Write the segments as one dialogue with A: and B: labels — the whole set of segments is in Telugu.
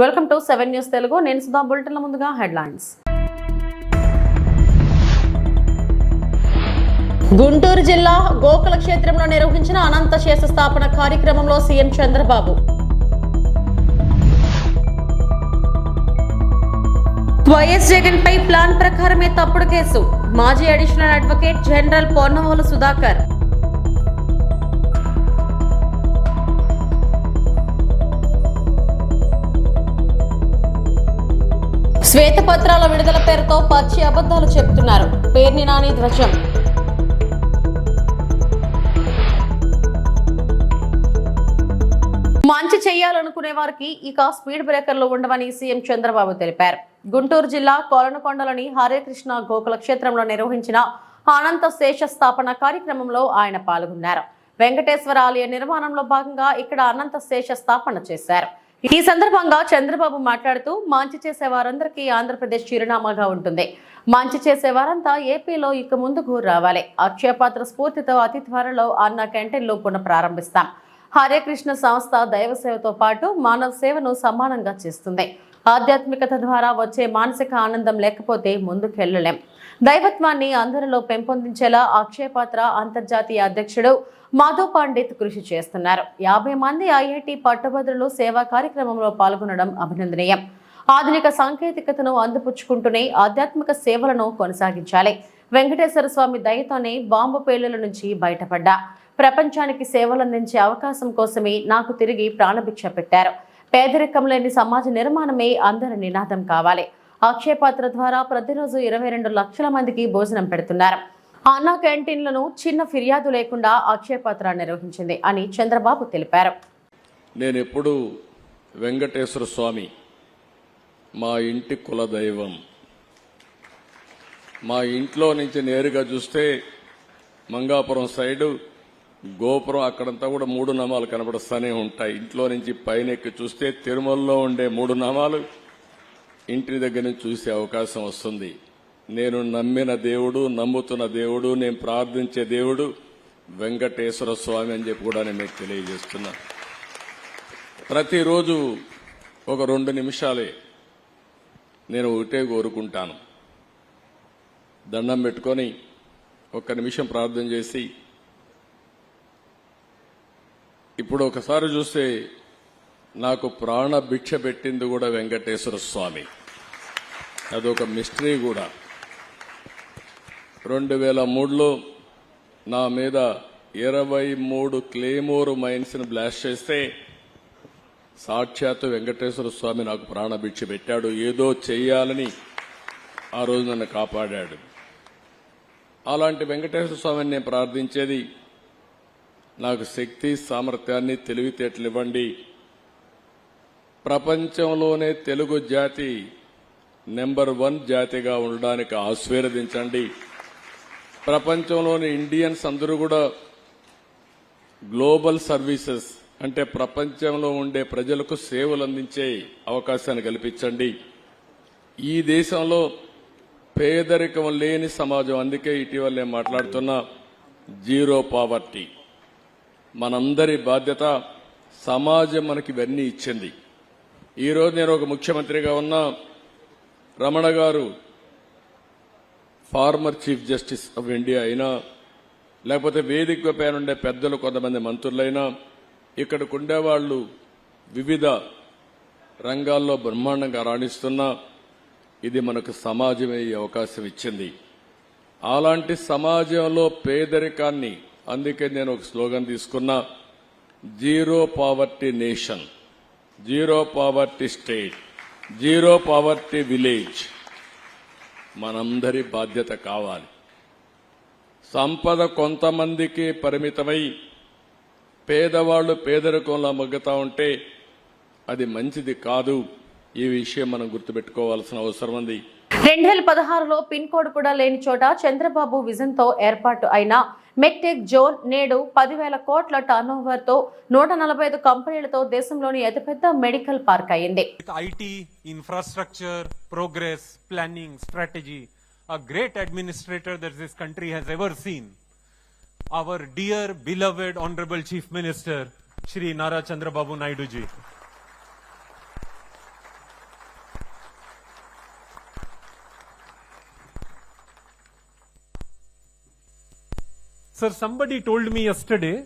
A: Welcome to 7 news Telugu. నేను సుధా. బులెటిన్ల ముందుగా హెడ్లైన్స్. గుంటూరు జిల్లా గోకుల క్షేత్రంలో నిర్వహించిన అనంత శేష స్థాపన కార్యక్రమంలో సీఎం చంద్రబాబు. వైఎస్ జగన్ పై ప్లాన్ ప్రకారమే తప్పుడు కేసు. మాజీ additional advocate general Ponnavolu Sudhakar. శ్వేతపత్రాల విడుదల పేరుతో పచ్చి అబద్ధాలు చెబుతున్నారు. పేర్ని నాని ధ్వజం. మంచి చేయాలనుకునే వారికి ఇక స్పీడ్ బ్రేకర్లు ఉండవని సీఎం చంద్రబాబు తెలిపారు. గుంటూరు జిల్లా కోలనకొండలోని హరేకృష్ణ గోకుల క్షేత్రంలో నిర్వహించిన అనంత శేష స్థాపన కార్యక్రమంలో ఆయన పాల్గొన్నారు. వెంకటేశ్వర ఆలయ నిర్మాణంలో భాగంగా ఇక్కడ అనంత శేష స్థాపన చేశారు. ఈ సందర్భంగా చంద్రబాబు మాట్లాడుతూ మంచి చేసే వారందరికీ ఆంధ్రప్రదేశ్ చిరునామాగా ఉంటుంది. మంచి చేసే వారంతా ఏపీలో ఇక ముందుకు రావాలి. అక్షయపాత్ర స్ఫూర్తితో అతి త్వరలో అన్న క్యాంటీన్లు పునః ప్రారంభిస్తాం. హరే కృష్ణ సంస్థ దైవ సేవతో పాటు మానవ సేవను సమానంగా చేస్తుంది. ఆధ్యాత్మికత ద్వారా వచ్చే మానసిక ఆనందం లేకపోతే ముందుకెళ్లలేం. దైవత్వాన్ని అందరిలో పెంపొందించేలా అక్షయపాత్ర అంతర్జాతీయ అధ్యక్షుడు మాధవ్ పండిత్ కృషి చేస్తున్నారు. 50 మంది ఐఐటి పట్టభద్రులు సేవా కార్యక్రమంలో పాల్గొనడం అభినందనీయం. ఆధునిక సాంకేతికతను అందిపుచ్చుకుంటూనే ఆధ్యాత్మిక సేవలను కొనసాగించాలి. వెంకటేశ్వర స్వామి దయతోనే బాంబు పేలుల నుంచి బయటపడ్డా. ప్రపంచానికి సేవలందించే అవకాశం కోసమే నాకు తిరిగి ప్రాణభిక్ష పెట్టారు. పేదరికం లేని సమాజ నిర్మాణమే అందరి నినాదం కావాలి. అక్షయపాత్ర ద్వారా ప్రతిరోజు 22 లక్షల మందికి భోజనం పెడుతున్నారు. అన్నా క్యాంటీన్లను చిన్న ఫిర్యాదు లేకుండా అక్షయపాత్ర నిర్వహించింది అని చంద్రబాబు తెలిపారు.
B: నేను ఎప్పుడు వెంకటేశ్వర స్వామి మా ఇంటి కులదైవం. మా ఇంట్లో నుంచి నేరుగా చూస్తే మంగాపురం సైడు గోపురం అక్కడంతా కూడా 3 నామాలు కనబడుస్తూనే ఉంటాయి. ఇంట్లో నుంచి పైన ఎక్కి చూస్తే తిరుమలలో ఉండే 3 నామాలు ఇంటి దగ్గర నుంచి చూసే అవకాశం వస్తుంది. నేను నమ్మిన దేవుడు, నమ్ముతున్న దేవుడు, నేను ప్రార్థించే దేవుడు వెంకటేశ్వర స్వామి అని చెప్పి కూడా నేను మీకు తెలియజేస్తున్నా. ప్రతిరోజు ఒక 2 నిమిషాలే నేను ఒకటే కోరుకుంటాను. దండం పెట్టుకొని 1 నిమిషం ప్రార్థన చేసి, ఇప్పుడు ఒకసారి చూస్తే నాకు ప్రాణ భిక్ష పెట్టింది కూడా వెంకటేశ్వర స్వామి. అదొక మిస్టరీ కూడా. 2003లో నా మీద 23 క్లేమోర్ మైన్స్ ని బ్లాస్ట్ చేస్తే సాక్షాత్తు వెంకటేశ్వర స్వామి నాకు ప్రాణభిక్ష పెట్టాడు. ఏదో చెయ్యాలని ఆ రోజు నన్ను కాపాడాడు. అలాంటి వెంకటేశ్వర స్వామిని నేను ప్రార్థించేది, నాకు శక్తి, సామర్థ్యాన్ని, తెలివితేటలు ఇవ్వండి. ప్రపంచంలోనే తెలుగు జాతి నెంబర్ 1 జాతిగా ఉండడానికి ఆశీర్వదించండి. ప్రపంచంలోని ఇండియన్స్ అందరూ కూడా గ్లోబల్ సర్వీసెస్ అంటే ప్రపంచంలో ఉండే ప్రజలకు సేవలు అందించే అవకాశాన్ని కల్పించండి. ఈ దేశంలో పేదరికం లేని సమాజం. అందుకే ఇటీవల నేను మాట్లాడుతున్న జీరో పావర్టీ మనందరి బాధ్యత. సమాజం మనకి ఇవన్నీ ఇచ్చింది. ఈరోజు నేను ఒక ముఖ్యమంత్రిగా ఉన్నా, రమణ గారు former chief justice of India అయినా, లేకపోతే వేదిక పైన ఉండే పెద్దలు కొంతమంది మంత్రులైనా, ఇక్కడికి ఉండేవాళ్లు వివిధ రంగాల్లో బ్రహ్మాండంగా రాణిస్తున్నా, ఇది మనకు సమాజమే ఈ అవకాశం ఇచ్చింది. అలాంటి సమాజంలో పేదరికాన్ని, అందుకే నేను ఒక స్లోగన్ తీసుకున్నా, zero poverty nation, zero poverty state, zero poverty village. మనందరి బాధ్యత కావాలి. సంపద కొంతమందికి పరిమితమై పేదవాళ్లు పేదరికంలో మగ్గుతా ఉంటే అది మంచిది కాదు. ఈ విషయం మనం గుర్తుపెట్టుకోవాల్సిన అవసరం ఉంది.
A: 2016లో పిన్ కోడ్ కూడా లేని చోట చంద్రబాబు విజన్ తో ఏర్పాటు అయిన మెక్టెక్ జోన్ నేడు 10,000 కోట్ల టర్నోవర్ తో 145 కంపెనీలతో దేశంలోని అతిపెద్ద మెడికల్ పార్క్ అయింది.
C: IT, infrastructure, progress, planning, strategy, a great administrator that this country has ever seen. Our dear, beloved, honorable Chief Minister, Shri Nara Chandrababu Naidu ji. Sir, somebody told me yesterday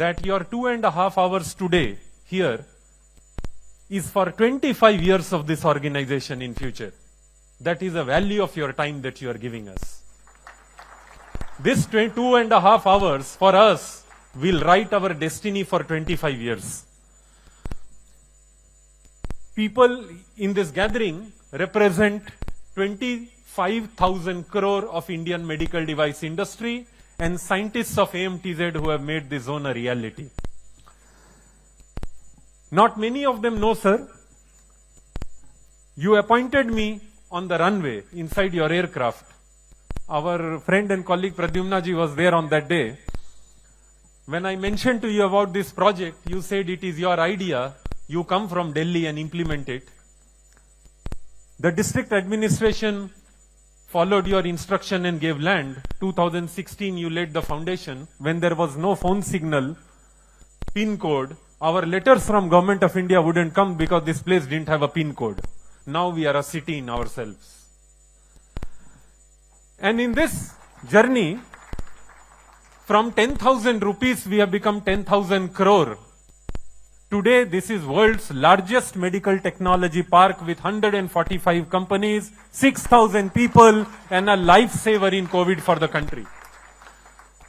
C: that your 2.5 hours today here is for 25 years of this organization in future. That is the value of your time that you are giving us. This 2.5 hours for us will write our destiny for 25 years. People in this gathering represent 25,000 crore of Indian medical device industry and scientists of AMTZ who have made this zone a reality. Not many of them know, sir. You appointed me on the runway inside your aircraft. Our friend and colleague Pradyumna ji was there on that day. When I mentioned to you about this project, you said it is your idea. You come from Delhi and implement it. The district administration followed your instruction and gave land. 2016, you laid the foundation. When there was no phone signal, PIN code, our letters from Government of India wouldn't come because this place didn't have a PIN code. Now we are a city in ourselves. And in this journey, from 10,000 rupees, we have become 10,000 crore. Today, this is world's largest medical technology park with 145 companies, 6,000 people, and a lifesaver in COVID for the country.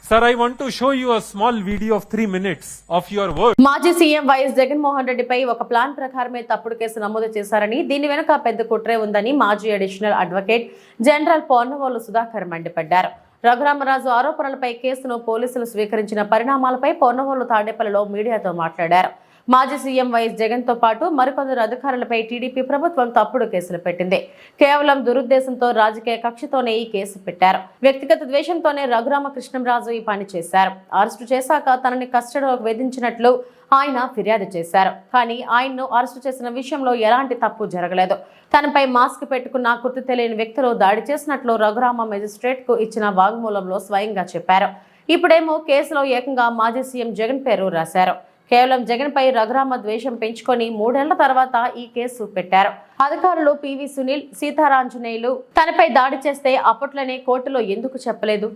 C: Sir, I want to show you a small video of 3 minutes of your work.
A: మాజీ సీఎం వైఎస్ జగన్మోహన్ రెడ్డిపై ఒక ప్లాన్ ప్రకారమే తప్పుడు కేసు నమోదు చేశారని, దీని వెనుక పెద్ద కుట్రే ఉందని మాజీ additional advocate general Ponnavolu Sudhakar మండిపడ్డారు. రఘురామరాజు ఆరోపణలపై కేసును పోలీసులు స్వీకరించిన పరిణామాలపై పొన్నవోలు తాడేపల్లిలో మీడియాతో మాట్లాడారు. మాజీ సీఎం వైఎస్ జగన్ తో పాటు మరికొందరు అధికారులపై టీడీపీ ప్రభుత్వం తప్పుడు కేసులు పెట్టింది. కేవలం దురుద్దేశంతో, రాజకీయ కక్షతోనే ఈ కేసు పెట్టారు. వ్యక్తిగత ద్వేషంతోనే రఘురామకృష్ణంరాజు ఈ పని చేశారు. అరెస్టు చేశాక తనని కస్టడీలోకి వేధించినట్లు ఆయన ఫిర్యాదు చేశారు. కానీ ఆయన్ను అరెస్టు చేసిన విషయంలో ఎలాంటి తప్పు జరగలేదు. తనపై మాస్క్ పెట్టుకున్న గుర్తు తెలియని వ్యక్తులు దాడి చేసినట్లు రఘురామ మెజిస్ట్రేట్ కు ఇచ్చిన వాగ్మూలంలో స్వయంగా చెప్పారు. ఇప్పుడేమో కేసులో ఏకంగా మాజీ సీఎం జగన్ పేరు రాశారు. కేవలం జగన్ పై రఘురామ ద్వేషం పెంచుకొని 3 ఏళ్ల తర్వాత ఈ కేసు పెట్టారు. అధికారులు పివి సునీల్, సీతారాంజనేయులు తనపై దాడి చేస్తే అప్పట్లోనే కోర్టులో ఎందుకు చెప్పలేదు?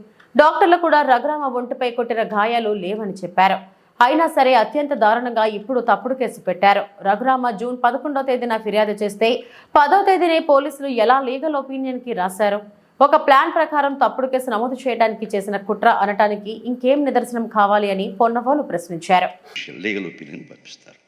A: డాక్టర్లు కూడా రఘురామ ఒంటిపై కొట్టిన గాయాలు లేవని చెప్పారు. అయినా సరే అత్యంత దారుణంగా ఇప్పుడు తప్పుడు కేసు పెట్టారు. రఘురామ జూన్ 11వ తేదీన ఫిర్యాదు చేస్తే 10వ తేదీనే పోలీసులు ఎలా లీగల్ ఒపీనియన్ కి రాశారు? ఒక ప్లాన్ ప్రకారం తప్పుడు కేసు నమోదు చేయడానికి చేసిన కుట్ర అనటానికి ఇంకేం నిదర్శనం కావాలి అని పొన్నవోలు ప్రశ్నించారు.
D: లీగల్ ఒపీనియన్ పంపిస్తారు.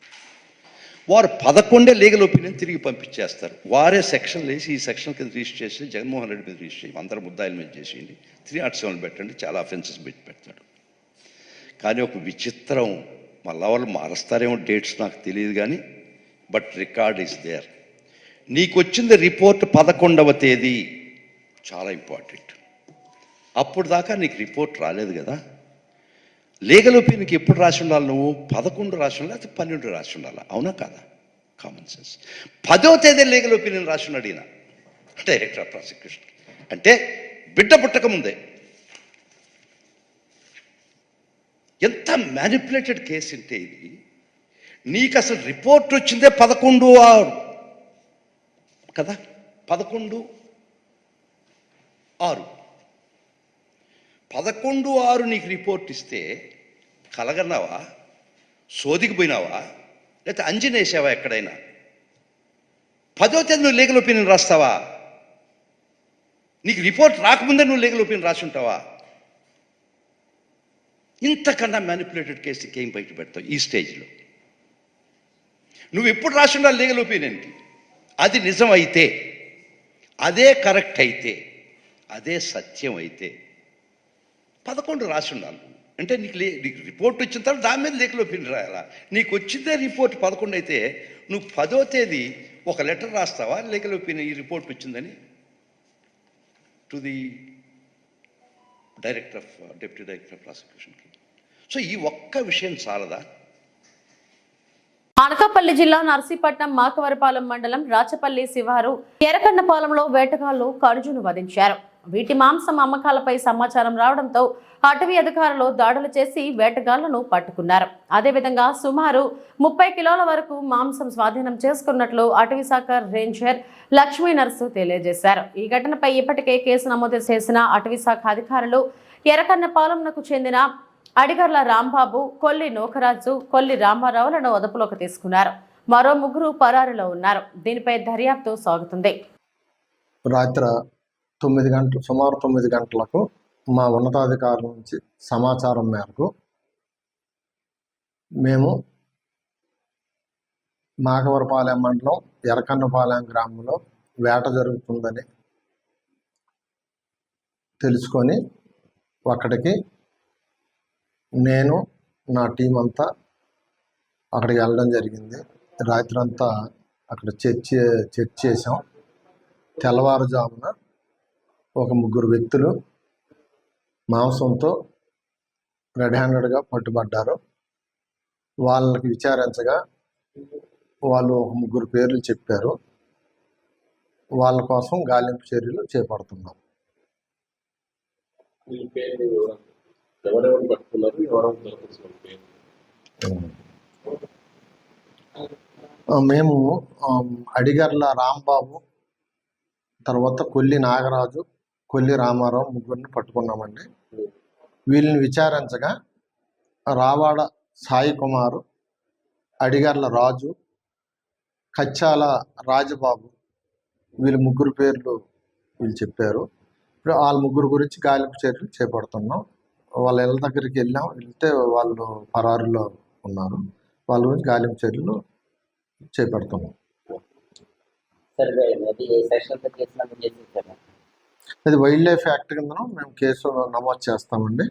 D: వారు 11 లీగల్ ఒపీనియన్ తిరిగి పంపించేస్తారు. వారే సెక్షన్లు వేసి ఈ సెక్షన్ కింద రిజిస్టర్ చేసి జగన్మోహన్ రెడ్డి మీద రిజిస్టర్ చేయండి, అందరు ముద్దాయిల మీద చేసేయండి, 307 పెట్టండి, చాలా అఫెన్సెస్ పెడతాడు. కానీ ఒక విచిత్రం, మళ్ళా వాళ్ళు మారుస్తారేమో డేట్స్ నాకు తెలియదు కానీ, బట్ రికార్డ్ ఈస్ దేర్. నీకు వచ్చింది రిపోర్ట్ 11వ తేదీ, చాలా ఇంపార్టెంట్. అప్పుడు దాకా నీకు రిపోర్ట్ రాలేదు కదా. లీగల్ ఒపీనియన్కి ఎప్పుడు రాసి ఉండాలి? నువ్వు 11 రాసి ఉండాలి, లేకపోతే 12 రాసి ఉండాలి, అవునా కాదా? Common sense. 10వ తేదీ లీగల్ ఒపీనియన్ రాసి ఉన్నాడు ఈయన, డైరెక్టర్ ఆఫ్ ప్రాసిక్యూషన్. అంటే బిడ్డ పుట్టక ముందే. ఎంత మ్యానిపులేటెడ్ కేసు అంటే ఇది. నీకు అసలు రిపోర్ట్ వచ్చిందే 11/6 కదా, 11/6 నీకు రిపోర్ట్ ఇస్తే కలగన్నావా, సోదికి పోయినావా, లేకపోతే అంజనేసావా ఎక్కడైనా? 10వ తేదీ నువ్వు లీగల్ ఒపీనియన్ రాస్తావా? నీకు రిపోర్ట్ రాకముందే నువ్వు లీగల్ ఒపీనియన్ రాసి ఉంటావా? ఇంతకన్నా మ్యానిపులేటెడ్ కేసుకి ఏం బయట పెడతావు ఈ స్టేజ్లో? నువ్వు ఎప్పుడు రాసి ఉండాలి లీగల్ ఒపీనియన్కి? అది నిజం అయితే, అదే కరెక్ట్ అయితే, అదే సత్యం అయితే 11 రాసి ఉండాలి. అంటే నీకు రిపోర్ట్ వచ్చిన తర్వాత దాని మీద లీగల్ ఒపీనియన్ రాయాలా? నీకు వచ్చిందే రిపోర్ట్ 11 అయితే నువ్వు 10వ తేదీ ఒక లెటర్ రాస్తావా లీగల్ ఒపీనియన్ ఈ రిపోర్ట్ వచ్చిందని to the deputy director of ప్రాసిక్యూషన్కి? సో ఈ ఒక్క విషయం చాలదా?
A: అనకాపల్లి జిల్లా నర్సీపట్నం మాకవరపాలెం మండలం రాచపల్లి శివారు ఎర్రకన్నపాలెంలో వేటగాళ్లు కడుజును వధించారు. వీటి మాంసం అమ్మకాలపై సమాచారం రావడంతో అటవీ అధికారులు దాడులు చేసి వేటగాళ్లను పట్టుకున్నారు. అదేవిధంగా సుమారు 30 కిలోల వరకు మాంసం స్వాధీనం చేసుకున్నట్లు అటవీ శాఖ రేంజర్ లక్ష్మీ నర్సు తెలియజేశారు. ఈ ఘటనపై ఇప్పటికే కేసు నమోదు చేసిన అటవీ శాఖ అధికారులు ఎర్రకన్నపాలెంకు చెందిన అడిగర్ల రాంబాబు, కొల్లి నూకరాజు, కొల్లి రామారావులను అదుపులోకి తీసుకున్నారు. మరో ముగ్గురు పరారీలో ఉన్నారు. దీనిపై దర్యాప్తు సాగుతుంది.
E: రాత్రి సుమారు 9 గంటలకు మా ఉన్నతాధికారుల నుంచి సమాచారం మేరకు మేము మాకవరపాలెం మండలం ఎర్రకన్నపాలెం గ్రామంలో వేట జరుగుతుందని తెలుసుకొని అక్కడికి నేను నా టీం అంతా అక్కడికి వెళ్ళడం జరిగింది. రాత్రి అంతా అక్కడ చర్చ్ చేసాం. తెల్లవారుజామున ఒక 3 వ్యక్తులు మాంసంతో రెడ్ హ్యాండెడ్గా పట్టుబడ్డారు. వాళ్ళకి విచారించగా వాళ్ళు ఒక 3 పేర్లు చెప్పారు. వాళ్ళ కోసం గాలింపు చర్యలు చేపడుతున్నాం. మేము అడిగర్ల రాంబాబు, తర్వాత కొల్లి నాగరాజు, కొల్లి రామారావు ముగ్గురిని పట్టుకున్నామండి. వీళ్ళని విచారించగా రావాడ సాయి కుమారు, అడిగర్ల రాజు, కచ్చాల రాజబాబు వీళ్ళ 3 పేర్లు వీళ్ళు చెప్పారు. ఇప్పుడు వాళ్ళ 3 గురించి గాలింపు చర్యలు చేపడుతున్నాం. వాళ్ళ ఇళ్ళ దగ్గరికి వెళ్తే వాళ్ళు పరారులో ఉన్నారు. వాళ్ళ గురించి గాలింపు చర్యలు చేపడుతున్నాం. అది వైల్డ్ లైఫ్ యాక్ట్ కింద మేము కేసు నమోదు చేస్తామండి.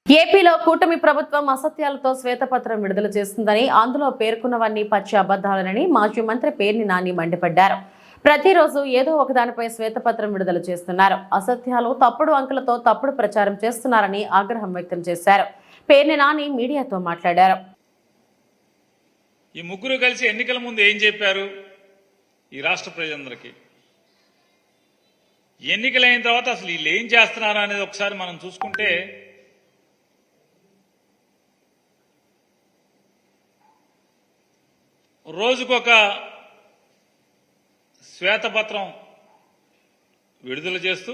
A: ఏపీలో కూటమి ప్రభుత్వం అసత్యాలతో శ్వేతపత్రం విడుదల చేస్తుందని, అందులో పేర్కొన్నవన్నీ పచ్చి అబద్ధాలనని మాజీ మంత్రి పేర్ని నాని మండిపడ్డారు. ప్రతిరోజు ఏదో ఒకదానిపై శ్వేతపత్రం విడుదల చేస్తున్నారు. అసత్యాలు, తప్పుడు అంకెలతో తప్పుడు ప్రచారం చేస్తున్నారని ఆగ్రహం వ్యక్తం చేశారు. పేర్ని నాని మీడియాతో మాట్లాడారు.
F: ఈ 3 కలిసి ఎన్నికల ముందు ఏం చెప్పారు ఈ రాష్ట్ర ప్రజలందరికీ? ఎన్నికలైన తర్వాత అసలు వీళ్ళు ఏం చేస్తున్నారు అనేది ఒకసారి మనం చూసుకుంటే, రోజుకొక శ్వేతపత్రం విడుదల చేస్తూ,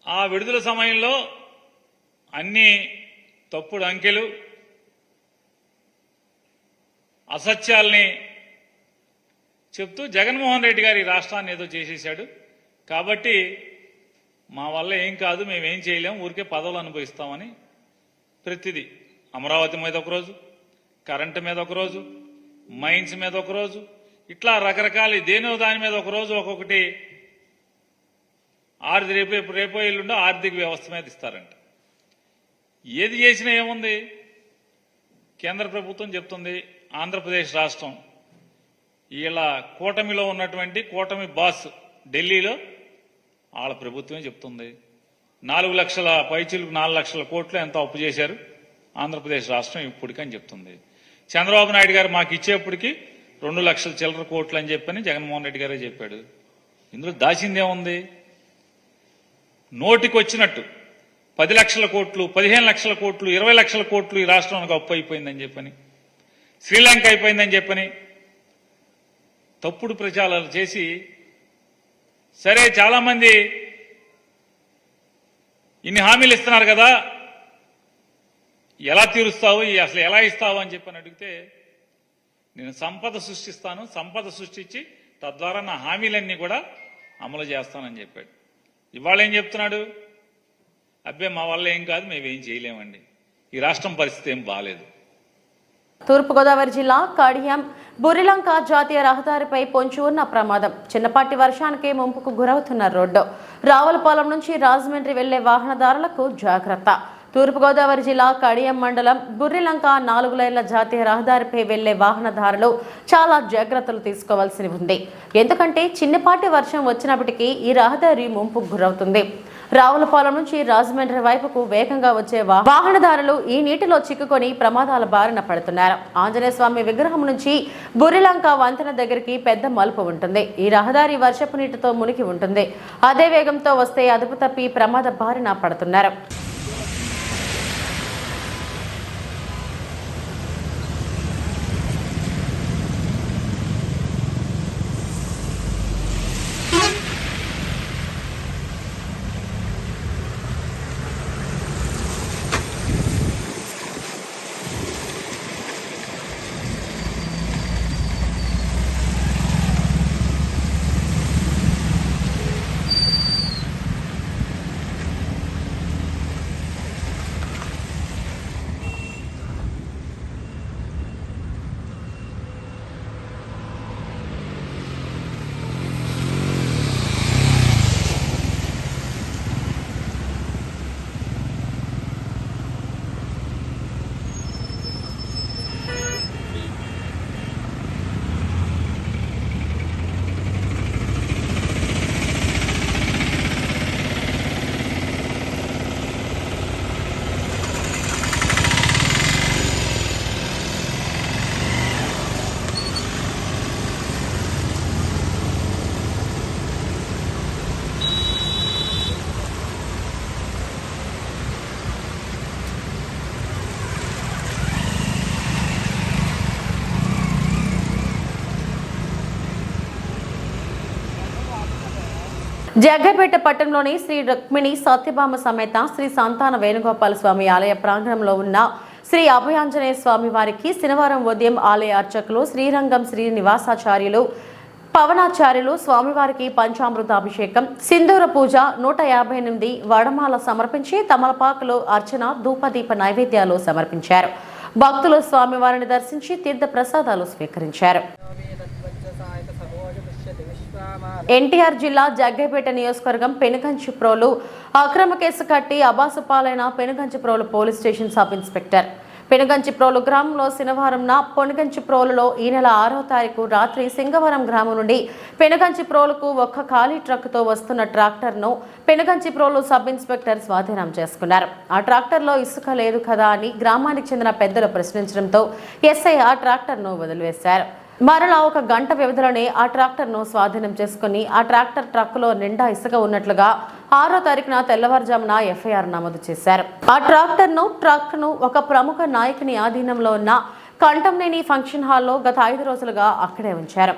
F: ఆ విడుదల సమయంలో అన్ని తప్పుడు అంకెలు, అసత్యాల్ని చెప్తూ జగన్మోహన్ రెడ్డి గారు ఈ రాష్ట్రాన్ని ఏదో చేసేశాడు, కాబట్టి మా వల్ల ఏం కాదు, మేమేం చేయలేం, ఊరికే పదవులు అనుభవిస్తామని ప్రతిదీ అమరావతి మీద ఒకరోజు, కరెంటు మీద ఒకరోజు, మైన్స్ మీద ఒకరోజు, ఇట్లా రకరకాల దేనో దాని మీద ఒకరోజు ఒక్కొక్కటి రేపో ఎల్లుండో ఆర్థిక వ్యవస్థ మీద ఇస్తారంట. ఏది చేసినా ఏముంది? కేంద్ర ప్రభుత్వం చెప్తుంది, ఆంధ్రప్రదేశ్ రాష్ట్రం ఇలా కూటమిలో ఉన్నటువంటి కూటమి బాస్ ఢిల్లీలో వాళ్ళ ప్రభుత్వమే చెప్తుంది 4 లక్షల పైచిలకు 4 లక్షల కోట్లు ఎంత అప్పు చేశారు ఆంధ్రప్రదేశ్ రాష్ట్రం ఇప్పటికని చెప్తుంది. చంద్రబాబు నాయుడు గారు మాకు ఇచ్చేప్పటికి 2 లక్షల చిల్లర కోట్లు అని చెప్పని జగన్మోహన్ రెడ్డి గారే చెప్పాడు. ఇందులో దాచిందేముంది? నోటికి వచ్చినట్టు 10 లక్షల కోట్లు, 15 లక్షల కోట్లు, 20 లక్షల కోట్లు ఈ రాష్ట్రానికి అప్పు అయిపోయిందని చెప్పని, శ్రీలంక అయిపోయిందని చెప్పని తప్పుడు ప్రచారాలు చేసి, సరే చాలా మంది ఇన్ని హామీలు ఇస్తున్నారు కదా, ఎలా తీరుస్తావు, అసలు ఎలా ఇస్తావు అని చెప్పని అడిగితే, నేను సంపద సృష్టిస్తాను, సంపద సృష్టించి తద్వారా నా హామీలన్నీ కూడా అమలు చేస్తానని చెప్పాడు. ఇవాళ ఏం చెప్తున్నాడు? అబ్బే మా వల్ల ఏం కాదు, మేమేం చేయలేమండి, ఈ రాష్ట్రం పరిస్థితి ఏం బాలేదు.
A: తూర్పుగోదావరి జిల్లా కడియం బుర్రిలంక జాతీయ రహదారిపై పొంచి ఉన్న ప్రమాదం. చిన్నపాటి వర్షానికే ముంపుకు గురవుతున్న రోడ్డు. రావులపాలెం నుంచి రాజమండ్రి వెళ్లే వాహనదారులకు జాగ్రత్త. తూర్పుగోదావరి జిల్లా కడియం మండలం బుర్రిలంక 4 లైన్ల జాతీయ రహదారిపై వెళ్లే వాహనదారులు చాలా జాగ్రత్తలు తీసుకోవాల్సి ఉంది. ఎందుకంటే చిన్నపాటి వర్షం వచ్చినప్పటికీ ఈ రహదారి ముంపుకు గురవుతుంది. రావులపాలెం నుంచి రాజమండ్రి వైపుకు వేగంగా వచ్చే వాహనదారులు ఈ నీటిలో చిక్కుకొని ప్రమాదాల బారిన పడుతున్నారు. ఆంజనేయ స్వామి విగ్రహం నుంచి బుర్రిలంక వంతెన దగ్గరికి పెద్ద మలుపు ఉంటుంది. ఈ రహదారి వర్షపు నీటితో మునిగి ఉంటుంది. అదే వేగంతో వస్తే అదుపు తప్పి ప్రమాద బారిన పడుతున్నారు. జగ్గపేట పట్టణంలోని శ్రీ రుక్మిణి సత్యభామ సమేత శ్రీ సంతాన వేణుగోపాల స్వామి ఆలయ ప్రాంగణంలో ఉన్న శ్రీ అభయాంజనేయ స్వామి వారికి శనివారం ఉదయం ఆలయ అర్చకులు శ్రీరంగం శ్రీ నివాసాచార్యులు పవనాచార్యులు స్వామివారికి పంచామృతాభిషేకం, సింధూర పూజ, 158 వడమాల సమర్పించి తమలపాకులు, అర్చన, ధూపదీప నైవేద్యాలు సమర్పించారు. భక్తులు స్వామివారిని దర్శించి తీర్థ ప్రసాదాలు స్వీకరించారు. ఎన్టీఆర్ జిల్లా జగ్గైపేట నియోజకవర్గం పెనుగంచిప్రోలు అక్రమ కేసు కట్టి అబాసుపాలైన Penuganchiprolu police station sub inspector. Penuganchiprolu గ్రామంలో శనివారం పెనుగంచిప్రోలులో ఈ నెల 6వ తారీఖు రాత్రి సింగవరం గ్రామం నుండి పెనుగంచిప్రోలుకు ఒక్క ఖాళీ ట్రక్కుతో వస్తున్న ట్రాక్టర్ను పెనుగంచిప్రోలు సబ్ ఇన్స్పెక్టర్ స్వాధీనం చేసుకున్నారు. ఆ ట్రాక్టర్లో ఇసుక లేదు కదా అని గ్రామానికి చెందిన పెద్దలు ప్రశ్నించడంతో ఎస్ఐ ఆ ట్రాక్టర్ను వదిలివేశారు. మరలా 1 గంట వ్యవధిలోనే ఆ ట్రాక్టర్ను స్వాధీనం చేసుకుని ఆ ట్రాక్టర్ ట్రక్కులో నిండా ఇసుక ఉన్నట్లుగా 6వ తారీఖున తెల్లవారుజామున ఎఫ్ఐఆర్ నమోదు చేశారు. ఆ ట్రక్ను ఒక ప్రముఖ నాయకుని ఆధీనంలో ఉన్న కంటంనేని ఫంక్షన్ హాల్లో గత 5 రోజులుగా అక్కడే ఉంచారు.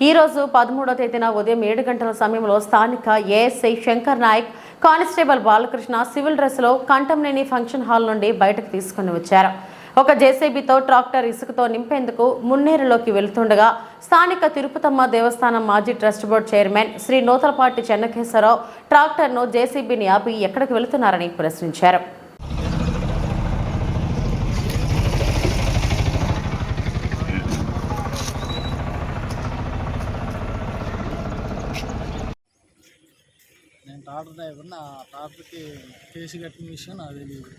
A: ఈ రోజు 13వ తేదీన ఉదయం 7 గంటల సమయంలో స్థానిక ASI Shankar Naik, constable Balakrishna civil డ్రెస్లో కంటంనేని ఫంక్షన్ హాల్ నుండి బయటకు తీసుకుని వచ్చారు. ఒక జేసీబీతో ట్రాక్టర్ ఇసుకతో నింపేందుకు మున్నేరులోకి వెళ్తుండగా స్థానిక తిరుపతమ్మ దేవస్థానం మాజీ trust board chairman Sri Nuthalapati Chennakeswararao ట్రాక్టర్ను జేసీబీని ఆపి ఎక్కడికి వెళుతున్నారని ప్రశ్నించారు.
G: నేను ట్రాక్టర్ డ్రైవర్, నా ట్రాక్టర్కి కేసు కట్టిన విషయం నాకు తెలియదు.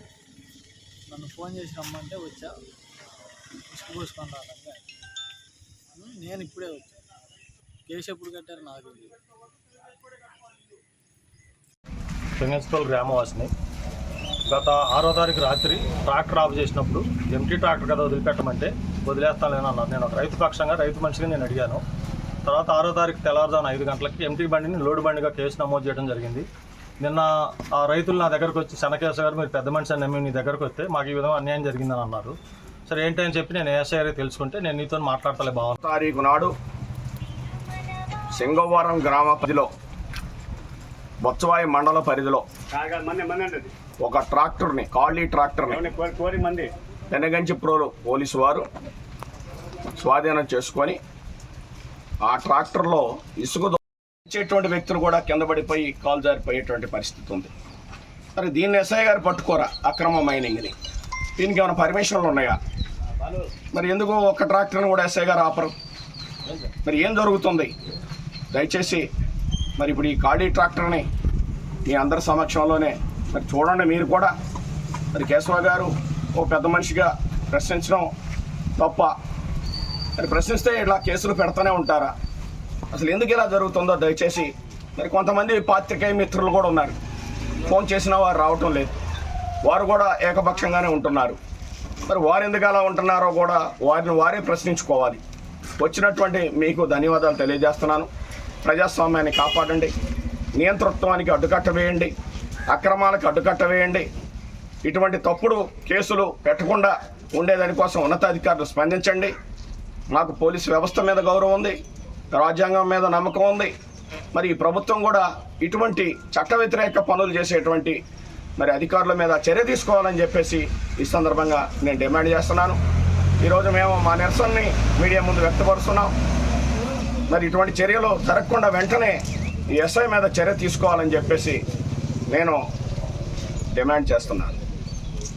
G: నన్ను ఫోన్ చేసి రమ్మంటే వచ్చా, ఇసుక పోసుకొని రాదంటే నేను ఇప్పుడే వచ్చా. కేసు ఎప్పుడు కట్టారు నాకు తెలియదు.
H: పెంగన్స్పల్ గ్రామవాసిని. గత 6వ తారీఖు రాత్రి ట్రాక్టర్ ఆఫ్ చేసినప్పుడు ఎంటీ ట్రాక్టర్ కదా వదిలిపెట్టమంటే వదిలేస్తానేనన్నారు. నేను ఒక రైతు పక్షంగా రైతు మనిషిగా నేను అడిగాను. తర్వాత 6వ తారీఖు తెల్లవారుజామున 5 గంటలకి ఎంటీ బండిని లోడు బండిగా కేసు నమోదు చేయడం జరిగింది. నిన్న ఆ రైతులు నా దగ్గరకు వచ్చి చెన్నకేశ్వర గారు మీరు పెద్ద మనిషి అని నమ్మి నీ దగ్గరకు వస్తే మాకు ఈ విధంగా అన్యాయం జరిగిందని అన్నారు. సరే ఏంటని చెప్పి నేను ఏఎస్ఐ గారికి తెలుసుకుంటే నేను నీతో మాట్లాడతలే బాగుంది.
I: తారీఖు నాడు సింగవరం గ్రామ పరిధిలో బొత్సవాయి మండల పరిధిలో ఒక ట్రాక్టర్ని ఖాళీ ట్రాక్టర్ని పెనగంచిప్రోలు పోలీసు వారు స్వాధీనం చేసుకొని ఆ ట్రాక్టర్లో ఇసుక ఇచ్చేటువంటి వ్యక్తులు కూడా కింద పడిపోయి కాలు జారిపోయేటువంటి పరిస్థితి ఉంది. మరి దీన్ని ఎస్ఐ గారు పట్టుకోరా అక్రమ మైనింగ్ని? దీనికి ఏమైనా పర్మిషన్లు ఉన్నాయా? మరి ఎందుకు ఒక్క ట్రాక్టర్ని కూడా ఎస్ఐ గారు ఆపరు? మరి ఏం జరుగుతుంది? దయచేసి మరి ఇప్పుడు ఈ ఖాళీ ట్రాక్టర్ని మీ అందరి సమక్షంలోనే మరి చూడండి. మీరు కూడా మరి కేశవ గారు ఓ పెద్ద మనిషిగా ప్రశ్నించడం తప్ప. మరి ప్రశ్నిస్తే ఇలా కేసులు పెడతానే ఉంటారా? అసలు ఎందుకు ఇలా జరుగుతుందో దయచేసి. మరి కొంతమంది పాత్రికేయ మిత్రులు కూడా ఉన్నారు, ఫోన్ చేసినా వారు రావటం లేదు. వారు కూడా ఏకపక్షంగానే ఉంటున్నారు. మరి వారు ఎందుకు అలా ఉంటున్నారో కూడా వారిని వారే ప్రశ్నించుకోవాలి. వచ్చినటువంటి మీకు ధన్యవాదాలు తెలియజేస్తున్నాను. ప్రజాస్వామ్యాన్ని కాపాడండి, నియంతృత్వానికి అడ్డుకట్ట వేయండి, అక్రమాలకు అడ్డుకట్ట వేయండి. ఇటువంటి తప్పుడు కేసులు పెట్టకుండా ఉండేదానికోసం ఉన్నతాధికారులు స్పందించండి. మాకు పోలీసు వ్యవస్థ మీద గౌరవం ఉంది, రాజ్యాంగం మీద నమ్మకం ఉంది. మరి ఈ ప్రభుత్వం కూడా ఇటువంటి చట్ట వ్యతిరేక పనులు చేసేటువంటి మరి అధికారుల మీద చర్య తీసుకోవాలని చెప్పేసి ఈ సందర్భంగా నేను డిమాండ్ చేస్తున్నాను. ఈరోజు మేము మా నిరసనని మీడియా ముందు వ్యక్తపరుస్తున్నాం. మరి ఇటువంటి చర్యలు జరగకుండా వెంటనే ఈ ఎస్ఐ మీద చర్య తీసుకోవాలని చెప్పేసి నేను డిమాండ్ చేస్తున్నాను.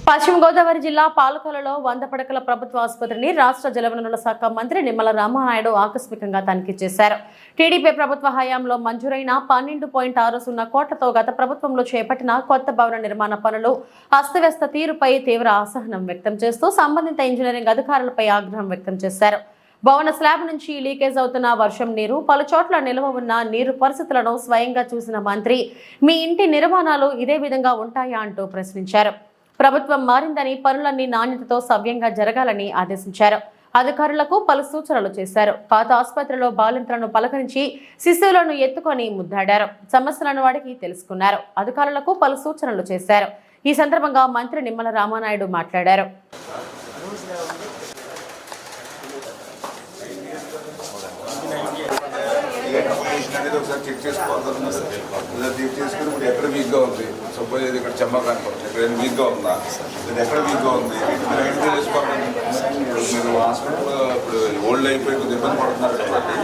A: పశ్చిమ గోదావరి జిల్లా పాలకొల్లులో 100 పడకల ప్రభుత్వ ఆసుపత్రిని రాష్ట్ర జలవనరుల శాఖ మంత్రి నిమ్మల రామానాయుడు ఆకస్మికంగా తనిఖీ చేశారు. టీడీపీ ప్రభుత్వ హయాంలో మంజూరైన 12.60 కోట్లతో గత ప్రభుత్వంలో చేపట్టిన కొత్త భవన నిర్మాణ పనులు అస్తవ్యస్త తీరుపై తీవ్ర అసహనం వ్యక్తం చేస్తూ సంబంధిత ఇంజనీరింగ్ అధికారులపై ఆగ్రహం వ్యక్తం చేశారు. భవన స్లాబ్ నుంచి లీకేజ్ అవుతున్న వర్షం నీరు, పలు చోట్ల నిల్వ ఉన్న నీరు పరిస్థితులను స్వయంగా చూసిన మంత్రి మీ ఇంటి నిర్మాణాలు ఇదే విధంగా ఉంటాయా అంటూ ప్రశ్నించారు. ప్రభుత్వం మారిందని పనులన్నీ నాణ్యతతో సవ్యంగా జరగాలని ఆదేశించారు. అధికారులకు పలు సూచనలు చేశారు. పాత ఆసుపత్రిలో బాలింతలను పలకరించి శిశువులను ఎత్తుకొని ముద్దాడారు. సమస్యలను అడిగి తెలుసుకున్నారు. అధికారులకు పలు సూచనలు చేశారు. ఈ సందర్భంగా మంత్రి నిమ్మల రామానాయుడు మాట్లాడారు.
J: అనేది ఒకసారి చెక్ చేసుకోవాలి. చెక్ చేసుకుని ఇప్పుడు ఎక్కడ వీక్గా ఉంది, సపోజ్ ఇది ఇక్కడ చెమ్మ కనపడుతుంది, ఇక్కడ వీక్గా ఉందా, ఇది ఎక్కడ వీక్గా ఉంది మీరు ఐడెంటిఫై చేసుకోవాలి. మీరు హాస్పిటల్ ఇప్పుడు ఓల్డ్ అయిపోయి కొద్దిగా ఇబ్బంది పడుతున్నారు కాబట్టి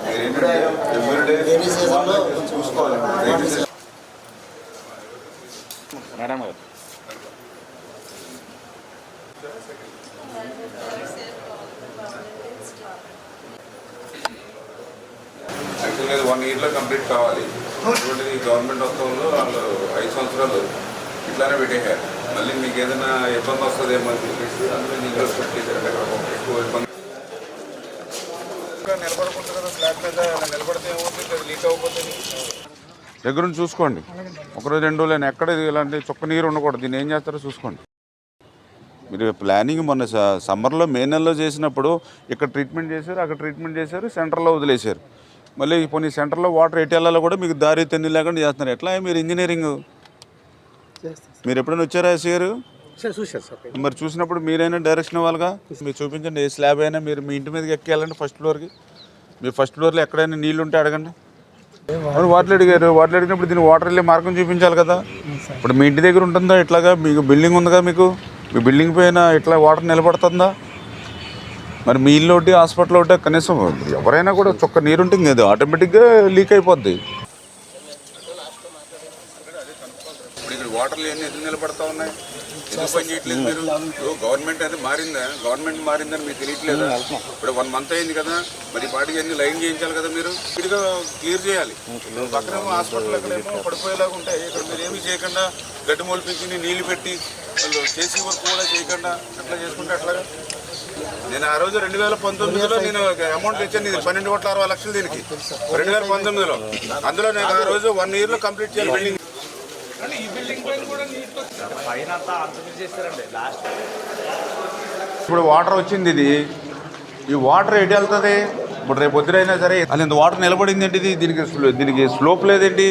J: మీరు ఏంటంటే ఎవ్రీడే చూసుకోవాలి.
F: మేడం
J: యాక్చువల్గా 1 yearలో కంప్లీట్ కావాలి. అటువంటి గవర్నమెంట్ వస్తువులు వాళ్ళు 5 సంవత్సరాలు ఇట్లానే పెట్టేశారు. మళ్ళీ మీకు ఏదైనా ఇబ్బంది వస్తుందేమో అని చెప్పేసి అందులో నీళ్ళు పెట్టేశారు. ఎక్కువ ఇబ్బంది నిలబడకుండా కదా, స్లాబ్ మీద నిలబడితే ఏమవుతుంది, అది లీక్ అయిపోతుంది. దగ్గర నుంచి చూసుకోండి. ఒకరోజు 2 రోజులు ఎక్కడ ఇలాంటి చుక్క నీరు ఉండకూడదు. దీన్ని ఏం చేస్తారో చూసుకోండి. మీరు ప్లానింగ్ మొన్న సమ్మర్లో మే నెలలో చేసినప్పుడు ఇక్కడ ట్రీట్మెంట్ చేశారు, అక్కడ ట్రీట్మెంట్ చేశారు, సెంటర్లో వదిలేశారు. మళ్ళీ కొన్ని సెంటర్లో వాటర్ ఎటు వెళ్ళాలో కూడా మీకు దారి తెన్ని లేకుండా చేస్తున్నారు. ఎట్లా మీరు ఇంజనీరింగ్ మీరు ఎప్పుడైనా వచ్చారా గారు? మరి చూసినప్పుడు మీరైనా డైరెక్షన్ ఇవ్వాలిగా. మీరు చూపించండి. ఏ స్లాబ్ అయినా మీరు మీ ఇంటి మీదకి ఎక్కేయాలండి ఫస్ట్ ఫ్లోర్కి. మీరు ఫస్ట్ ఫ్లోర్లో ఎక్కడైనా నీళ్ళు ఉంటే అడగండి. అవును, వాటర్ అడిగారు. వాటర్ అడిగినప్పుడు దీన్ని వాటర్ వెళ్ళే మార్గం చూపించాలి కదా. ఇప్పుడు మీ ఇంటి దగ్గర ఉంటుందా ఇట్లాగా? మీకు బిల్డింగ్ ఉందిగా, మీకు మీ బిల్డింగ్ పైన ఇట్లా వాటర్ నిలబడుతుందా? మరి మీ ఇల్లు ఒకటి హాస్పిటల్ ఒకటి కనీసం ఎవరైనా కూడా చుక్క నీరుంటే ఇంక ఆటోమేటిక్గా లీక్ అయిపోద్ది. ఇప్పుడు ఇక్కడ వాటర్లు అన్నీ ఎదురు నిలబడతా ఉన్నాయి. ఎందుకు పని చేయట్లేదు మీరు? గవర్నమెంట్ అది మారిందా? గవర్నమెంట్ మారిందని మీకు తెలియట్లేదా? ఇప్పుడు 1 month అయింది కదా, మరి పాటికి అన్ని లైన్ చేయించాలి కదా. మీరు ఇదిగా క్లియర్ చేయాలి. పక్కన హాస్పిటల్ ఎక్కడేమో పడిపోయేలాగా ఉంటాయి. ఇక్కడ మీరు ఏమీ చేయకుండా గడ్డి మొలిపించి నీళ్లు పెట్టి చేసి వర్క్ కూడా చేయకుండా అట్లా చేసుకుంటే అట్లాగా. నేను ఆ రోజు 2019లో నేను అమౌంట్ ఇచ్చాను. ఇది 12,60,00,000 దీనికి 2019లో. అందులో నేను ఆ రోజు 1 yearలో కంప్లీట్ చేయాలి బిల్డింగ్. ఇప్పుడు వాటర్ వచ్చింది. ఇది ఈ వాటర్ ఎటు వెళ్తుంది? ఇప్పుడు రేపు పొద్దునైనా సరే అది ఇంత వాటర్ నిలబడింది ఏంటిది? దీనికి స్లోప్ లేదేంటి?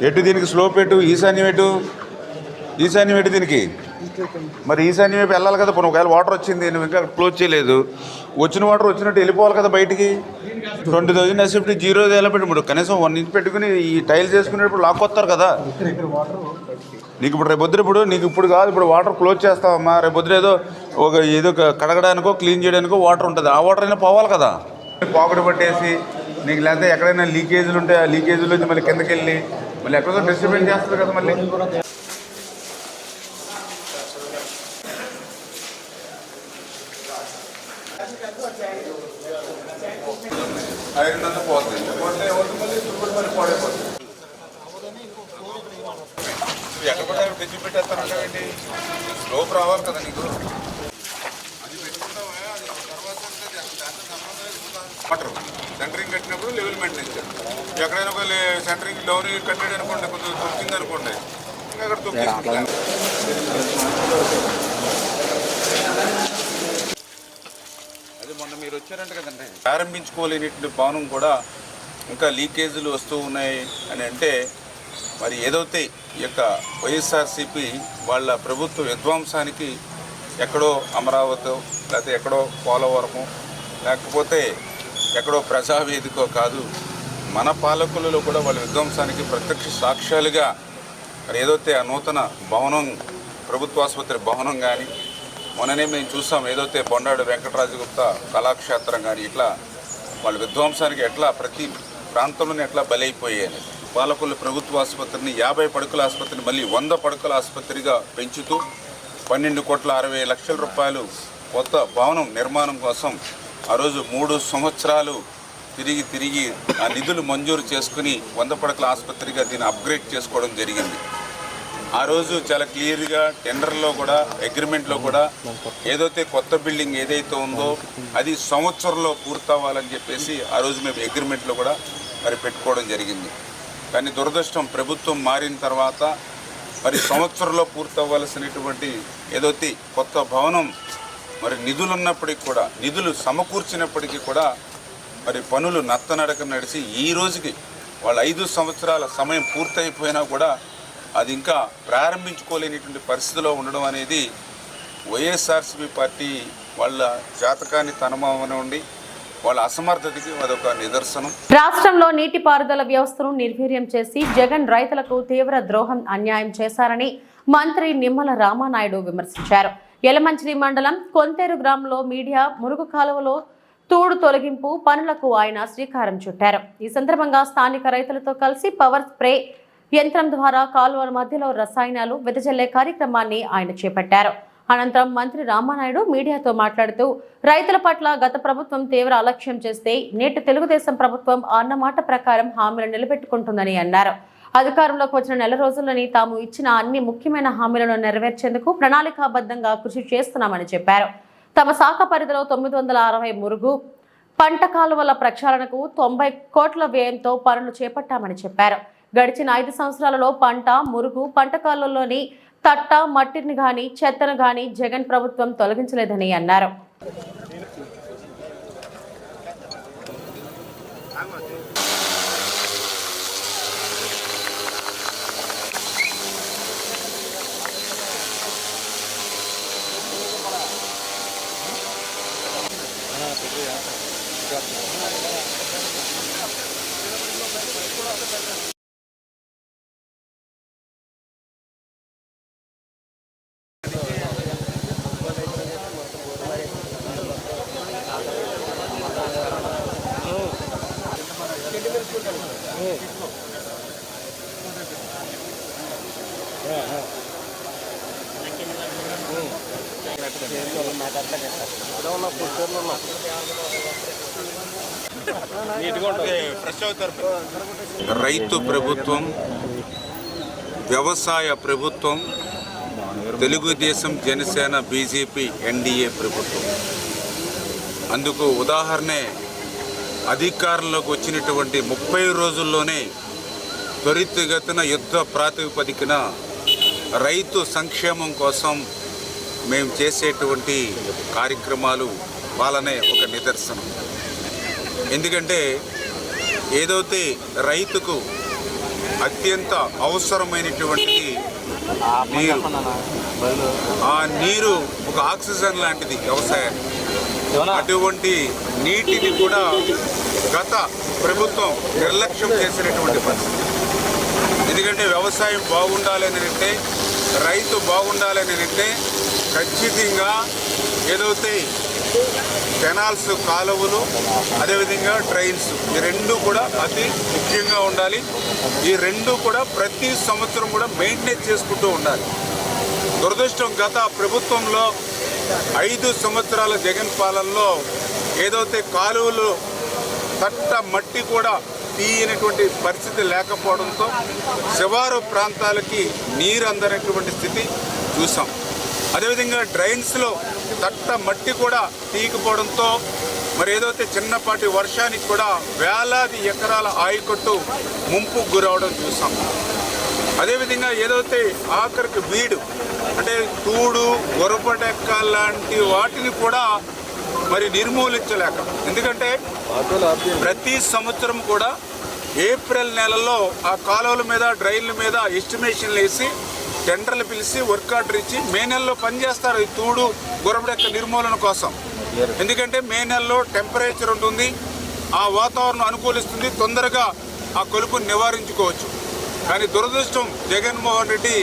J: ఎటు దీనికి స్లోప్ ఎటు? ఈశాన్యం ఎటు? ఈశాన్యం ఎటు దీనికి? మరి ఈశాన్యం వైపు వెళ్ళాలి కదా. ఇప్పుడు ఒకవేళ వాటర్ వచ్చింది, నువ్వు ఇంకా క్లోజ్ చేయలేదు, వచ్చిన వాటర్ వచ్చినట్టు వెళ్ళిపోవాలి కదా బయటికి. 20,000 ఎస్ఎఫ్టీ 0 ఎలా పెట్టుబడి కనీసం 1 inch పెట్టుకుని ఈ టైల్స్ వేసుకునేటప్పుడు లాక్కొస్తారు కదా. నీకు ఇప్పుడు రేపు పొద్దున నీకు ఇప్పుడు కాదు, ఇప్పుడు వాటర్ క్లోజ్ చేస్తావమ్మా. రేపు పొద్దున ఏదో కడగడానికో క్లీన్ చేయడానికో వాటర్ ఉంటుంది. ఆ వాటర్ అయినా పోవాలి కదా. పాకెట్ పట్టేసి నీకు లేకపోతే ఎక్కడైనా లీకేజీలు ఉంటే ఆ లీకేజీల నుంచి మళ్ళీ కిందకి వెళ్ళి మళ్ళీ ఎక్కడో డిస్టర్బెన్స్ చేస్తారు కదా. మళ్ళీ ఐరన్ అంతా పోతుంది. పోతే మళ్ళీ మళ్ళీ పాడైపోతుంది. నువ్వు ఎక్కడ పడ్డా తెచ్చి పెట్టేస్తానంటావేంటి? స్లోప్ రావాలి కదా నీకు. అది పెట్టుకుంటావా? అది తర్వాత దాంతో సంబంధం వాటర్ సెంటరింగ్ కట్టినప్పుడు లెవెల్ మెయింటెనెన్స్. ఎక్కడైనా ఒక సెంటరింగ్ డౌన్ కట్టాడు అనుకోండి, కొంచెం తొక్కింది అనుకోండి, ఇంకా అక్కడ తొక్కింది. అది మొన్న మీరు వచ్చారంట కదండి. ప్రారంభించుకోలేనిటువంటి భవనం కూడా ఇంకా లీకేజీలు వస్తూ ఉన్నాయి అని అంటే మరి ఏదైతే ఈ యొక్క వైఎస్ఆర్సీపీ వాళ్ళ ప్రభుత్వ విధ్వంసానికి ఎక్కడో అమరావతి లేకపోతే ఎక్కడో పోలవరము లేకపోతే ఎక్కడో ప్రజావేదికో కాదు, మన పాలకులలో కూడా వాళ్ళ విధ్వంసానికి ప్రత్యక్ష సాక్ష్యాలుగా మరి ఏదైతే ఆ నూతన భవనం ప్రభుత్వాసుపత్రి భవనం కానీ, మొన్ననే మేము చూసాం ఏదైతే బొండాడు వెంకటరాజగుప్త కళాక్షేత్రం కానీ, ఇట్లా వాళ్ళ విధ్వంసానికి ఎట్లా ప్రతి ప్రాంతంలోనే ఎట్లా బలైపోయాయి. పాలకుల ప్రభుత్వ ఆసుపత్రిని 50 పడకల ఆసుపత్రిని మళ్ళీ 100 పడకల ఆసుపత్రిగా పెంచుతూ 12,60,00,000 రూపాయలు కొత్త భవనం నిర్మాణం కోసం ఆ రోజు 3 సంవత్సరాలు తిరిగి ఆ నిధులు మంజూరు చేసుకుని 100 పడకల ఆసుపత్రిగా దీన్ని అప్గ్రేడ్ చేసుకోవడం జరిగింది. ఆ రోజు చాలా క్లియర్గా టెండర్లో కూడా అగ్రిమెంట్లో కూడా ఏదైతే కొత్త బిల్డింగ్ ఏదైతే ఉందో అది సంవత్సరంలో పూర్తవ్వాలని చెప్పేసి ఆ రోజు మేము అగ్రిమెంట్లో కూడా మరి పెట్టుకోవడం జరిగింది. కానీ దురదృష్టం ప్రభుత్వం మారిన తర్వాత మరి సంవత్సరంలో పూర్తవ్వాల్సినటువంటి ఏదైతే కొత్త భవనం మరి నిధులు ఉన్నప్పటికీ కూడా, నిధులు సమకూర్చినప్పటికీ కూడా మరి పనులు నత్తనడక నడిచి ఈ రోజుకి వాళ్ళ 5 సంవత్సరాల సమయం పూర్తయిపోయినా కూడా అది ఇంకా ప్రారంభించుకోలేనిటువంటి పరిస్థితిలో ఉండడం అనేది వైఎస్ఆర్సీపీ పార్టీ వాళ్ళ జాతకాన్ని తనమవనివ్వండి, వాళ్ళ అసమర్థతకి అదొక నిదర్శనం.
A: రాష్ట్రంలో నీటిపారుదల వ్యవస్థను నిర్వీర్యం చేసి జగన్ రైతులకు తీవ్ర ద్రోహం అన్యాయం చేశారని మంత్రి నిమ్మల రామానాయుడు విమర్శించారు. యలమంచిలి మండలం కొంతేరు గ్రామంలో మీడియా మురుగు కాలువలో తూడు తొలగింపు పనులకు ఆయన శ్రీకారం చుట్టారు. ఈ సందర్భంగా స్థానిక రైతులతో కలిసి పవర్ స్ప్రే యంత్రం ద్వారా కాలువల మధ్యలో రసాయనాలు వెదజల్లే కార్యక్రమాన్ని ఆయన చేపట్టారు. అనంతరం మంత్రి రామానాయుడు మీడియాతో మాట్లాడుతూ రైతుల పట్ల గత ప్రభుత్వం తీవ్ర అలక్ష్యం చేస్తే నేటి తెలుగుదేశం ప్రభుత్వం అన్నమాట ప్రకారం హామీలు నిలబెట్టుకుంటుందని అన్నారు. అధికారంలోకి వచ్చిన నెల రోజుల్లోని తాము ఇచ్చిన అన్ని ముఖ్యమైన హామీలను నెరవేర్చేందుకు ప్రణాళికాబద్ధంగా కృషి చేస్తున్నామని చెప్పారు. తమ శాఖ పరిధిలో 960 మురుగు పంట కాలువల ప్రక్షాళనకు 90 కోట్ల వ్యయంతో పనులు చేపట్టామని చెప్పారు. గడిచిన 5 సంవత్సరాలలో పంట మురుగు పంట కాలువలోని తట్ట మట్టిని గాని చెత్తను గాని జగన్ ప్రభుత్వం తొలగించలేదని అన్నారు.
J: రైతు ప్రభుత్వం, వ్యవసాయ ప్రభుత్వం, తెలుగుదేశం, జనసేన, బీజేపీ, ఎన్డీఏ ప్రభుత్వం. అందుకు ఉదాహరణే అధికారంలోకి వచ్చినటువంటి 30 రోజుల్లోనే త్వరితగతిన యుద్ధ ప్రాతిపదికన రైతు సంక్షేమం కోసం మేము చేసేటువంటి కార్యక్రమాలు వాళ్ళనే ఒక నిదర్శనం. ఎందుకంటే ఏదైతే రైతుకు అత్యంత అవసరమైనటువంటిది నీరు, ఆ నీరు ఒక ఆక్సిజన్ లాంటిది వ్యవసాయానికి. అటువంటి నీటిని కూడా గత ప్రభుత్వం నిర్లక్ష్యం చేసినటువంటి పరిస్థితి. ఎందుకంటే వ్యవసాయం బాగుండాలని అంటే, రైతు బాగుండాలని అంటే ఖచ్చితంగా ఏదైతే కెనాల్స్, కాలువలు, అదేవిధంగా డ్రైన్స్, ఈ రెండు కూడా అతి ముఖ్యంగా ఉండాలి. ఈ రెండు కూడా ప్రతి సంవత్సరం కూడా మెయింటైన్ చేసుకుంటూ ఉండాలి. దురదృష్టం గత ప్రభుత్వంలో 5 సంవత్సరాల జగన్ పాలనలో ఏదైతే కాలువలు తట్ట మట్టి కూడా తీయనటువంటి పరిస్థితి లేకపోవడంతో శివారు ప్రాంతాలకి నీరు అందనటువంటి స్థితి చూసాం. అదేవిధంగా డ్రైన్స్లో తట్ట మట్టి కూడా తీయకపోవడంతో మరి ఏదైతే చిన్నపాటి వర్షానికి కూడా వేలాది ఎకరాల ఆయకట్టు ముంపుకు గురవడం చూసాం. అదేవిధంగా ఏదైతే ఆఖరికి వీడు అంటే తూడు, గొరపడెక్క లాంటి వాటిని కూడా మరి నిర్మూలించలేక, ఎందుకంటే ప్రతి సంవత్సరం కూడా ఏప్రిల్ నెలలో ఆ కాలువల మీద, డ్రైన్ల మీద ఎస్టిమేషన్లు వేసి టెండర్లు పిలిచి వర్క్ ఆర్డర్ ఇచ్చి మే నెలలో పనిచేస్తారు ఈ తూడు, గొరపడెక్క నిర్మూలన కోసం. ఎందుకంటే మే నెలలో టెంపరేచర్ ఉంటుంది, ఆ వాతావరణం అనుకూలిస్తుంది, తొందరగా ఆ కొలుపుని నివారించుకోవచ్చు. కానీ దురదృష్టం జగన్మోహన్ రెడ్డి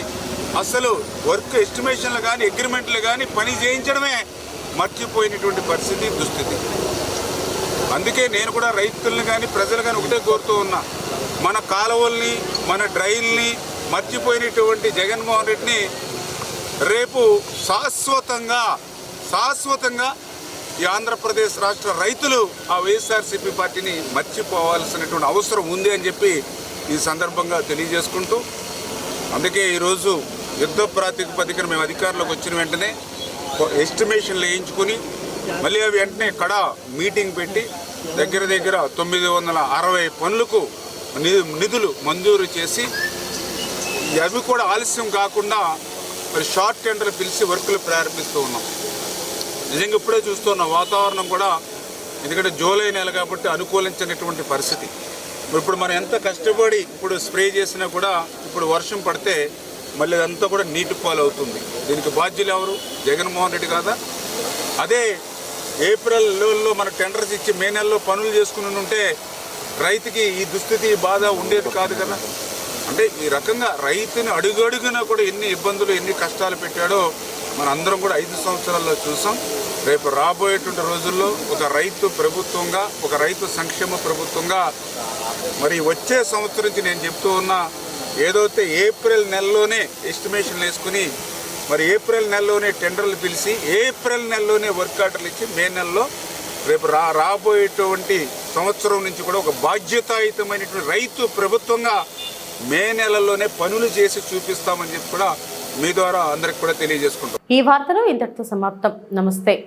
J: అసలు వర్క్ ఎస్టిమేషన్లు కానీ అగ్రిమెంట్లు కానీ పని చేయించడమే మర్చిపోయినటువంటి పరిస్థితి, దుస్థితి. అందుకే నేను కూడా రైతులను కానీ ప్రజలు కానీ ఒకటే కోరుతూ ఉన్నా, మన కాలువల్ని, మన డ్రైన్లని మర్చిపోయినటువంటి జగన్మోహన్ రెడ్డిని రేపు శాశ్వతంగా ఈ ఆంధ్రప్రదేశ్ రాష్ట్ర రైతులు ఆ వైఎస్ఆర్సీపీ పార్టీని మర్చిపోవాల్సినటువంటి అవసరం ఉంది అని చెప్పి ఈ సందర్భంగా తెలియజేసుకుంటూ, అందుకే ఈరోజు యుద్ధ ప్రాతిపదికన మేము అధికారంలోకి వచ్చిన వెంటనే ఎస్టిమేషన్లు వేయించుకుని మళ్ళీ అవి వెంటనే కడా మీటింగ్ పెట్టి దగ్గర 960 పనులకు నిధులు మంజూరు చేసి అవి కూడా ఆలస్యం కాకుండా మరి షార్ట్ టెండర్ పిలిచి వర్కులు ప్రారంభిస్తూ ఉన్నాం. నిజంగా ఇప్పుడే చూస్తున్నాం వాతావరణం కూడా, ఎందుకంటే జూలై నెల కాబట్టి అనుకూలించినటువంటి పరిస్థితి. ఇప్పుడు మనం ఎంత కష్టపడి ఇప్పుడు స్ప్రే చేసినా కూడా ఇప్పుడు వర్షం పడితే మళ్ళీ అదంతా కూడా నీటి పాలు అవుతుంది. దీనికి బాధ్యులు ఎవరు? జగన్మోహన్ రెడ్డి కాదా? అదే ఏప్రిల్లో మన టెండర్స్ ఇచ్చి మే నెలలో పనులు చేసుకుని ఉంటే రైతుకి ఈ దుస్థితి బాధ ఉండేది కాదు కదా. అంటే ఈ రకంగా రైతుని అడుగడుగునా కూడా ఎన్ని ఇబ్బందులు ఎన్ని కష్టాలు పెట్టాడో మన అందరం కూడా 5 సంవత్సరాల్లో చూసాం. రేపు రాబోయేటువంటి రోజుల్లో ఒక రైతు ప్రభుత్వంగా, ఒక రైతు సంక్షేమ ప్రభుత్వంగా మరి వచ్చే సంవత్సరం నుంచి నేను చెప్తూ ఉన్నా, ఏదైతే ఏప్రిల్ నెలలోనే ఎస్టిమేషన్లు వేసుకుని మరి ఏప్రిల్ నెలలోనే టెండర్లు పిలిచి ఏప్రిల్ నెలలోనే వర్క్ ఆర్డర్లు ఇచ్చి మే నెలలో రేపు రాబోయేటువంటి సంవత్సరం నుంచి కూడా ఒక బాధ్యతాయుతమైనటువంటి రైతు ప్రభుత్వంగా మే నెలలోనే పనులు చేసి చూపిస్తామని చెప్పి కూడా మీ ద్వారా అందరికి కూడా తెలియజేసుకుంటాం.
A: ఈ వార్తలు ఇంతటితో సమాప్తం. నమస్తే.